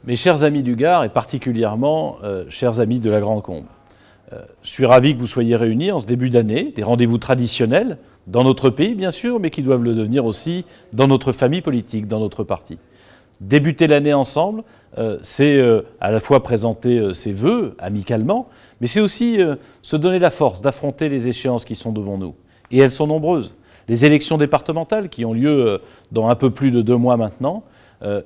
Mes chers amis du Gard et particulièrement chers amis de la Grande Combe, je suis ravi que vous soyez réunis en ce début d'année, des rendez-vous traditionnels dans notre pays bien sûr, mais qui doivent le devenir aussi dans notre famille politique, dans notre parti. Débuter l'année ensemble, c'est à la fois présenter ses vœux amicalement, mais c'est aussi se donner la force d'affronter les échéances qui sont devant nous. Et elles sont nombreuses. Les élections départementales qui ont lieu dans un peu plus de 2 mois maintenant,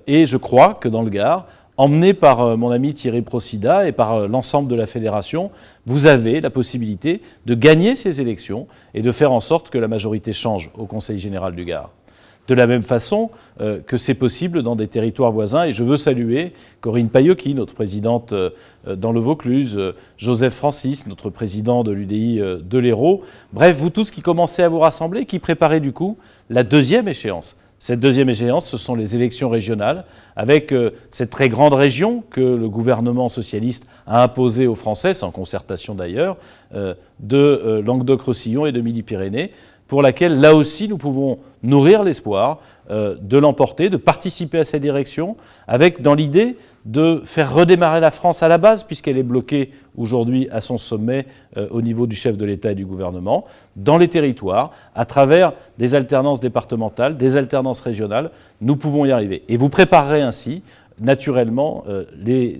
et je crois que dans le Gard, emmené par mon ami Thierry Procida et par l'ensemble de la fédération, vous avez la possibilité de gagner ces élections et de faire en sorte que la majorité change au Conseil général du Gard. De la même façon que c'est possible dans des territoires voisins. Et je veux saluer Corinne Paillocchi, notre présidente dans le Vaucluse, Joseph Francis, notre président de l'UDI de l'Hérault. Bref, vous tous qui commencez à vous rassembler, qui préparez du coup la deuxième échéance. Cette deuxième échéance, ce sont les élections régionales, avec cette très grande région que le gouvernement socialiste a imposée aux Français, sans concertation d'ailleurs, de Languedoc-Roussillon et de Midi-Pyrénées, pour laquelle, là aussi, nous pouvons nourrir l'espoir de l'emporter, de participer à cette direction, avec dans l'idée de faire redémarrer la France à la base, puisqu'elle est bloquée aujourd'hui à son sommet au niveau du chef de l'État et du gouvernement, dans les territoires, à travers des alternances départementales, des alternances régionales, nous pouvons y arriver. Et vous préparerez ainsi naturellement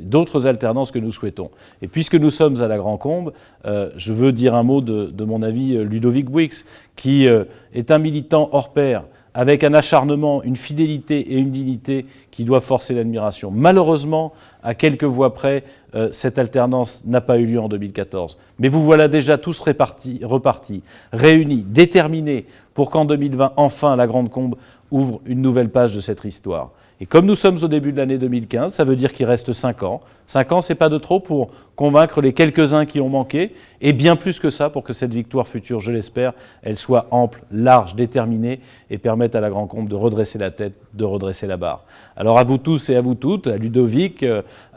d'autres alternances que nous souhaitons. Et puisque nous sommes à la Grande Combe, je veux dire un mot de mon ami Ludovic Bouix, qui est un militant hors pair, avec un acharnement, une fidélité et une dignité qui doivent forcer l'admiration. Malheureusement, à quelques voix près, cette alternance n'a pas eu lieu en 2014. Mais vous voilà déjà tous repartis, réunis, déterminés pour qu'en 2020, enfin, la Grande Combe ouvre une nouvelle page de cette histoire. Et comme nous sommes au début de l'année 2015, ça veut dire qu'il reste 5 ans. 5 ans, c'est pas de trop pour convaincre les quelques-uns qui ont manqué, et bien plus que ça pour que cette victoire future, je l'espère, elle soit ample, large, déterminée, et permette à la Grande Combe de redresser la tête, de redresser la barre. Alors à vous tous et à vous toutes, à Ludovic,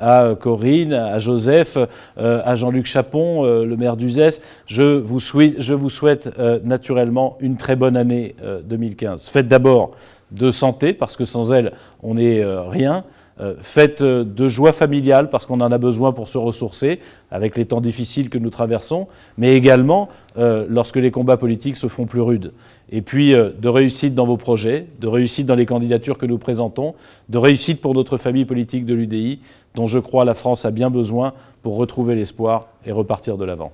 à Corinne, à Joseph, à Jean-Luc Chapon, le maire d'Uzès, je vous souhaite naturellement une très bonne année 2015. Faites d'abord de santé, parce que sans elle, on n'est rien. Faites de joie familiale, parce qu'on en a besoin pour se ressourcer, avec les temps difficiles que nous traversons, mais également lorsque les combats politiques se font plus rudes. Et puis de réussite dans vos projets, de réussite dans les candidatures que nous présentons, de réussite pour notre famille politique de l'UDI, dont je crois la France a bien besoin pour retrouver l'espoir et repartir de l'avant.